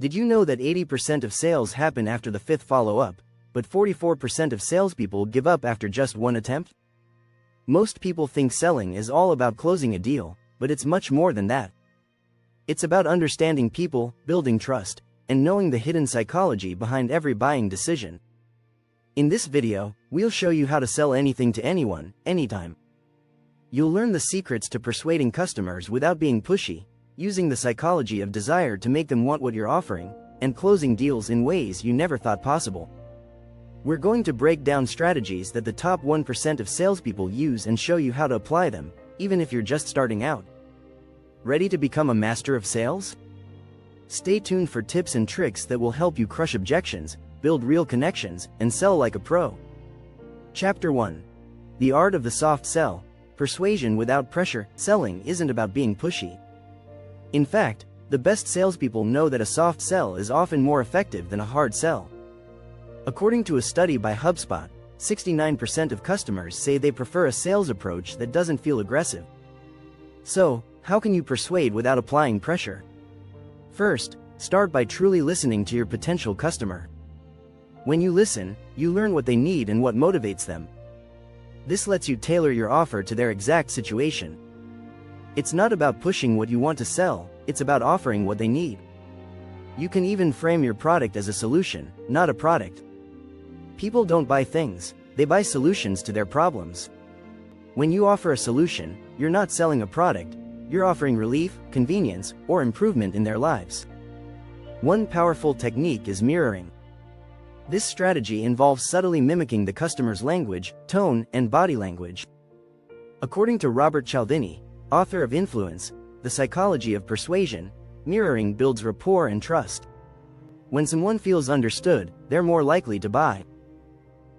Did you know that 80% of sales happen after the fifth follow-up, but 44% of salespeople give up after just one attempt? Most people think selling is all about closing a deal, but it's much more than that. It's about understanding people, building trust, and knowing the hidden psychology behind every buying decision. In this video, we'll show you how to sell anything to anyone, anytime. You'll learn the secrets to persuading customers without being pushy, using the psychology of desire to make them want what you're offering, and closing deals in ways you never thought possible. We're going to break down strategies that the top 1% of salespeople use and show you how to apply them, even if you're just starting out. Ready to become a master of sales? Stay tuned for tips and tricks that will help you crush objections, build real connections, and sell like a pro. Chapter 1. The Art of the Soft Sell. Persuasion without pressure. Selling isn't about being pushy. In fact, the best salespeople know that a soft sell is often more effective than a hard sell. According to a study by HubSpot, 69% of customers say they prefer a sales approach that doesn't feel aggressive. So, how can you persuade without applying pressure? First, start by truly listening to your potential customer. When you listen, you learn what they need and what motivates them. This lets you tailor your offer to their exact situation. It's not about pushing what you want to sell, it's about offering what they need. You can even frame your product as a solution, not a product. People don't buy things, they buy solutions to their problems. When you offer a solution, you're not selling a product, you're offering relief, convenience, or improvement in their lives. One powerful technique is mirroring. This strategy involves subtly mimicking the customer's language, tone, and body language. According to Robert Cialdini, author of Influence, The Psychology of Persuasion, mirroring builds rapport and trust. When someone feels understood, they're more likely to buy.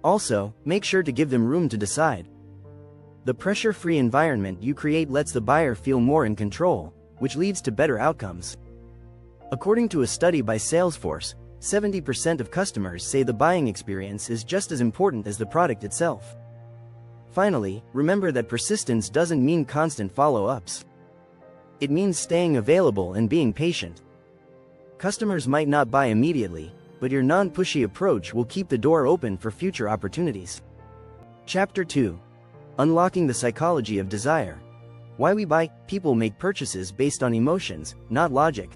Also, make sure to give them room to decide. The pressure-free environment you create lets the buyer feel more in control, which leads to better outcomes. According to a study by Salesforce, 70% of customers say the buying experience is just as important as the product itself. Finally, remember that persistence doesn't mean constant follow-ups. It means staying available and being patient. Customers might not buy immediately, but your non-pushy approach will keep the door open for future opportunities. Chapter 2. Unlocking the Psychology of Desire. Why we buy. People make purchases based on emotions, not logic.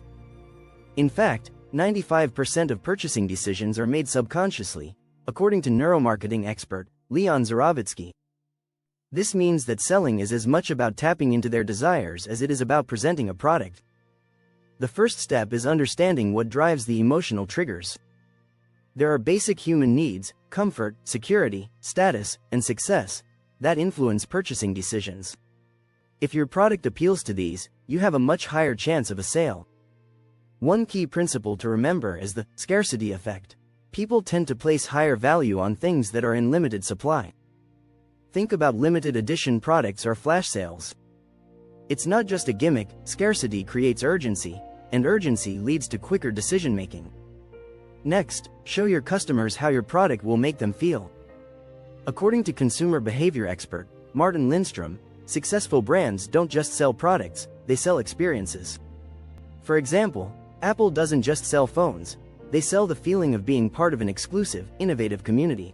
In fact, 95% of purchasing decisions are made subconsciously, according to neuromarketing expert Leon Zarovitsky. This means that selling is as much about tapping into their desires as it is about presenting a product. The first step is understanding what drives the emotional triggers. There are basic human needs, comfort, security, status, and success, that influence purchasing decisions. If your product appeals to these, you have a much higher chance of a sale. One key principle to remember is the scarcity effect. People tend to place higher value on things that are in limited supply. Think about limited edition products or flash sales. It's not just a gimmick, scarcity creates urgency, and urgency leads to quicker decision-making. Next, show your customers how your product will make them feel. According to consumer behavior expert Martin Lindstrom, successful brands don't just sell products, they sell experiences. For example, Apple doesn't just sell phones, they sell the feeling of being part of an exclusive, innovative community.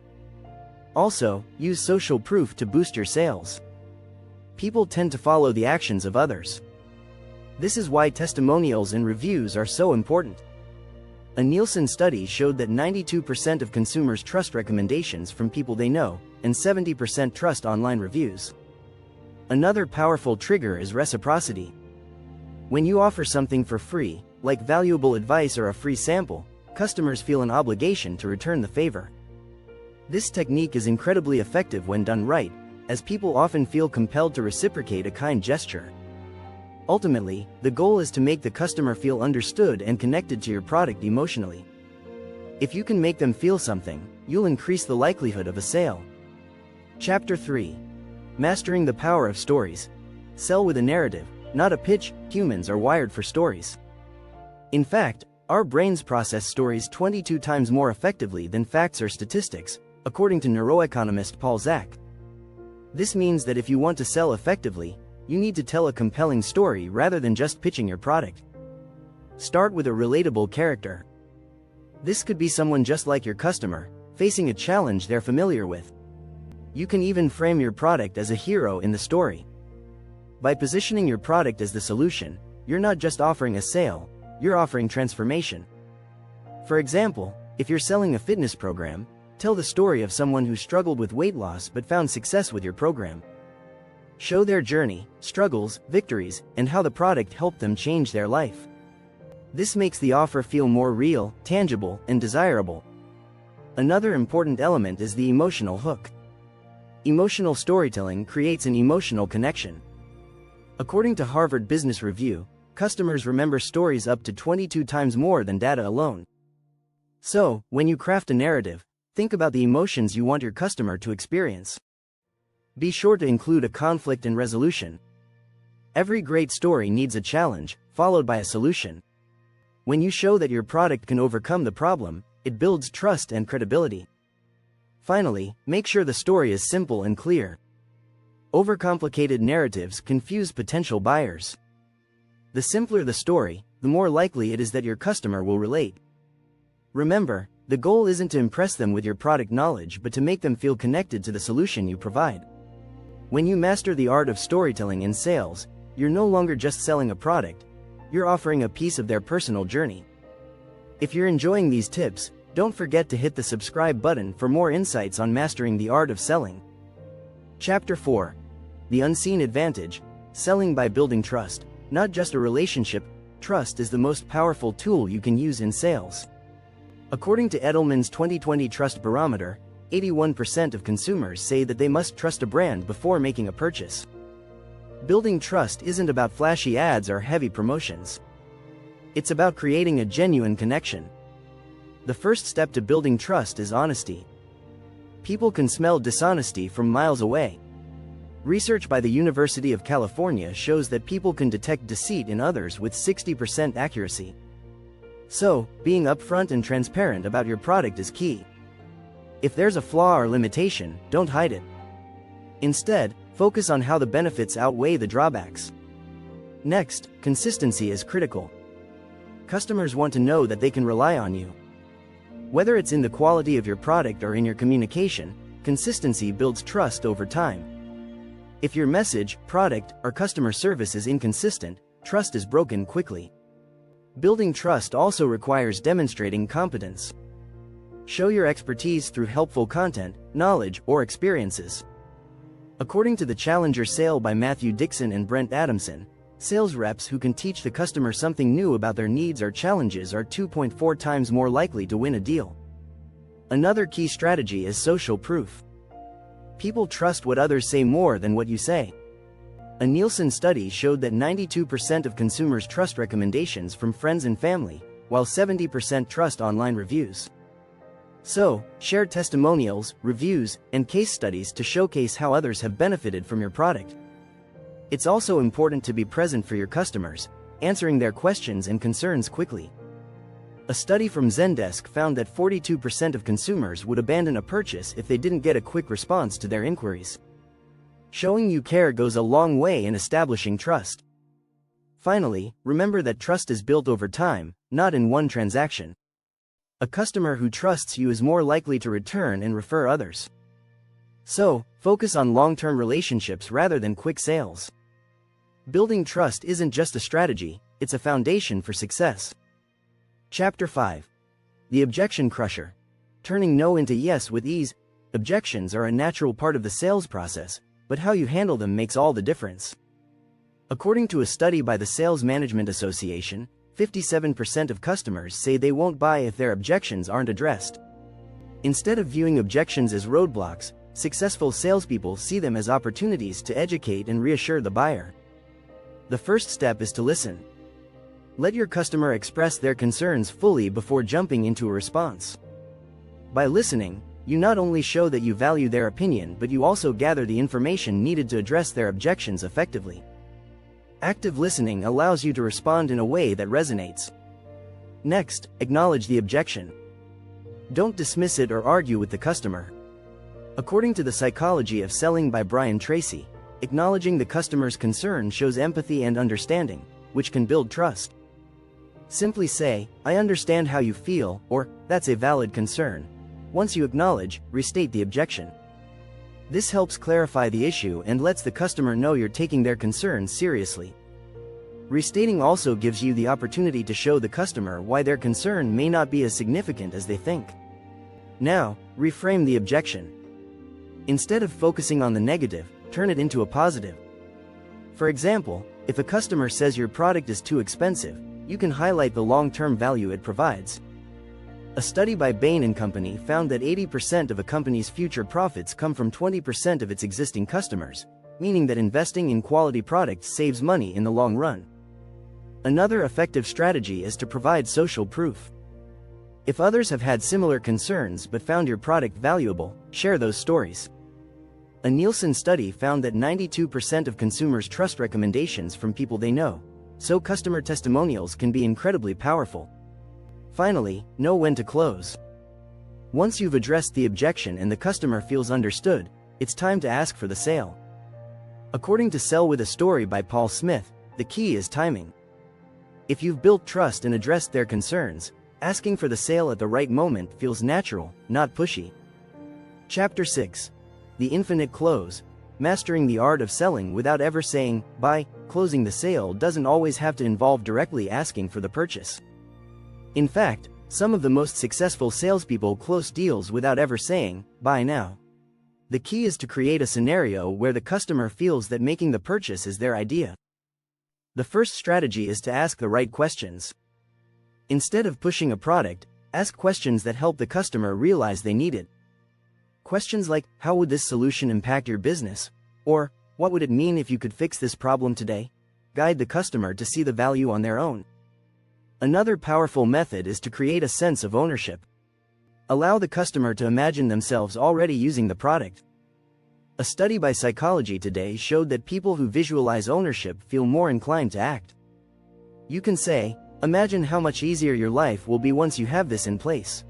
Also, use social proof to boost your sales. People tend to follow the actions of others. This is why testimonials and reviews are so important. A Nielsen study showed that 92% of consumers trust recommendations from people they know, and 70% trust online reviews. Another powerful trigger is reciprocity. When you offer something for free, like valuable advice or a free sample, customers feel an obligation to return the favor. This technique is incredibly effective when done right, as people often feel compelled to reciprocate a kind gesture. Ultimately, the goal is to make the customer feel understood and connected to your product emotionally. If you can make them feel something, you'll increase the likelihood of a sale. Chapter 3. Mastering the Power of Stories. Sell with a narrative, not a pitch. Humans are wired for stories. In fact, our brains process stories 22 times more effectively than facts or statistics, according to neuroeconomist Paul Zak. This means that if you want to sell effectively, you need to tell a compelling story rather than just pitching your product. Start with a relatable character. This could be someone just like your customer, facing a challenge they're familiar with. You can even frame your product as a hero in the story. By positioning your product as the solution, you're not just offering a sale, you're offering transformation. For example, if you're selling a fitness program, tell the story of someone who struggled with weight loss but found success with your program. Show their journey, struggles, victories, and how the product helped them change their life. This makes the offer feel more real, tangible, and desirable. Another important element is the emotional hook. Emotional storytelling creates an emotional connection. According to Harvard Business Review, customers remember stories up to 22 times more than data alone. So, when you craft a narrative, think about the emotions you want your customer to experience. Be sure to include a conflict and resolution. Every great story needs a challenge, followed by a solution. When you show that your product can overcome the problem, it builds trust and credibility. Finally, make sure the story is simple and clear. Overcomplicated narratives confuse potential buyers. The simpler the story, the more likely it is that your customer will relate. Remember, the goal isn't to impress them with your product knowledge but to make them feel connected to the solution you provide. When you master the art of storytelling in sales, you're no longer just selling a product, you're offering a piece of their personal journey. If you're enjoying these tips, don't forget to hit the subscribe button for more insights on mastering the art of selling. Chapter 4. The Unseen Advantage, Selling by Building Trust. Not just a relationship, trust is the most powerful tool you can use in sales. According to Edelman's 2020 Trust Barometer, 81% of consumers say that they must trust a brand before making a purchase. Building trust isn't about flashy ads or heavy promotions. It's about creating a genuine connection. The first step to building trust is honesty. People can smell dishonesty from miles away. Research by the University of California shows that people can detect deceit in others with 60% accuracy. So, being upfront and transparent about your product is key. If there's a flaw or limitation, don't hide it. Instead, focus on how the benefits outweigh the drawbacks. Next, consistency is critical. Customers want to know that they can rely on you. Whether it's in the quality of your product or in your communication, consistency builds trust over time. If your message, product, or customer service is inconsistent, trust is broken quickly. Building trust also requires demonstrating competence. Show your expertise through helpful content, knowledge, or experiences. According to the Challenger Sale by Matthew Dixon and Brent Adamson, sales reps who can teach the customer something new about their needs or challenges are 2.4 times more likely to win a deal. Another key strategy is social proof. People trust what others say more than what you say. A Nielsen study showed that 92% of consumers trust recommendations from friends and family, while 70% trust online reviews. So, share testimonials, reviews, and case studies to showcase how others have benefited from your product. It's also important to be present for your customers, answering their questions and concerns quickly. A study from Zendesk found that 42% of consumers would abandon a purchase if they didn't get a quick response to their inquiries. Showing you care goes a long way in establishing trust. Finally, remember that trust is built over time, not in one transaction. A customer who trusts you is more likely to return and refer others. So, focus on long-term relationships rather than quick sales. Building trust isn't just a strategy, it's a foundation for success. Chapter 5. The Objection Crusher. Turning no into yes with ease. Objections are a natural part of the sales process, but how you handle them makes all the difference. According to a study by the Sales Management Association, 57% of customers say they won't buy if their objections aren't addressed. Instead of viewing objections as roadblocks, successful salespeople see them as opportunities to educate and reassure the buyer. The first step is to listen. Let your customer express their concerns fully before jumping into a response. By listening, you not only show that you value their opinion but you also gather the information needed to address their objections effectively. Active listening allows you to respond in a way that resonates. Next, acknowledge the objection. Don't dismiss it or argue with the customer. According to The Psychology of Selling by Brian Tracy, acknowledging the customer's concern shows empathy and understanding, which can build trust. Simply say, "I understand how you feel," or "That's a valid concern." Once you acknowledge, restate the objection. This helps clarify the issue and lets the customer know you're taking their concerns seriously. Restating also gives you the opportunity to show the customer why their concern may not be as significant as they think. Now, reframe the objection. Instead of focusing on the negative, turn it into a positive. For example, if a customer says your product is too expensive, you can highlight the long-term value it provides. A study by Bain & Company found that 80% of a company's future profits come from 20% of its existing customers, meaning that investing in quality products saves money in the long run. Another effective strategy is to provide social proof. If others have had similar concerns but found your product valuable, share those stories. A Nielsen study found that 92% of consumers trust recommendations from people they know, so customer testimonials can be incredibly powerful. Finally, know when to close. Once you've addressed the objection and the customer feels understood, it's time to ask for the sale. According to Sell with a Story by Paul Smith, the key is timing. If you've built trust and addressed their concerns, asking for the sale at the right moment feels natural, not pushy. Chapter 6. The Infinite Close. Mastering the art of selling without ever saying, "Buy." Closing the sale doesn't always have to involve directly asking for the purchase. In fact, some of the most successful salespeople close deals without ever saying, "Buy now." The key is to create a scenario where the customer feels that making the purchase is their idea. The first strategy is to ask the right questions. Instead of pushing a product, ask questions that help the customer realize they need it. Questions like, "How would this solution impact your business?" Or, "What would it mean if you could fix this problem today?" guide the customer to see the value on their own. Another powerful method is to create a sense of ownership. Allow the customer to imagine themselves already using the product. A study by Psychology Today showed that people who visualize ownership feel more inclined to act. You can say, "Imagine how much easier your life will be once you have this in place."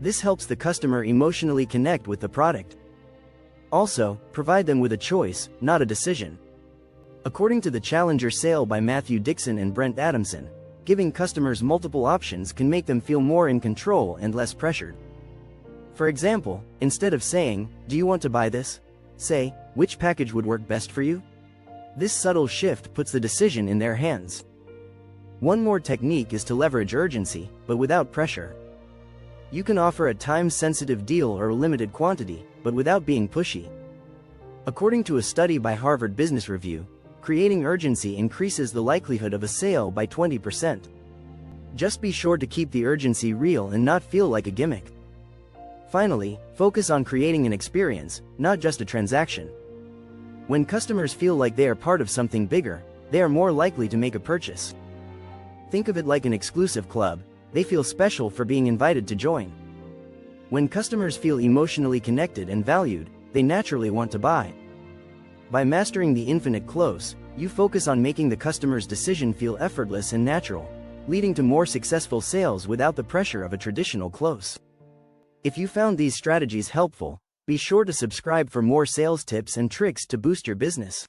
This helps the customer emotionally connect with the product. Also, provide them with a choice, not a decision. According to the Challenger Sale by Matthew Dixon and Brent Adamson, giving customers multiple options can make them feel more in control and less pressured. For example, instead of saying, "Do you want to buy this?" say, "Which package would work best for you?" This subtle shift puts the decision in their hands. One more technique is to leverage urgency, but without pressure. You can offer a time-sensitive deal or a limited quantity, but without being pushy. According to a study by Harvard Business Review, creating urgency increases the likelihood of a sale by 20%. Just be sure to keep the urgency real and not feel like a gimmick. Finally, focus on creating an experience, not just a transaction. When customers feel like they are part of something bigger, they are more likely to make a purchase. Think of it like an exclusive club. They feel special for being invited to join. When customers feel emotionally connected and valued, they naturally want to buy. By mastering the infinite close, you focus on making the customer's decision feel effortless and natural, leading to more successful sales without the pressure of a traditional close. If you found these strategies helpful, be sure to subscribe for more sales tips and tricks to boost your business.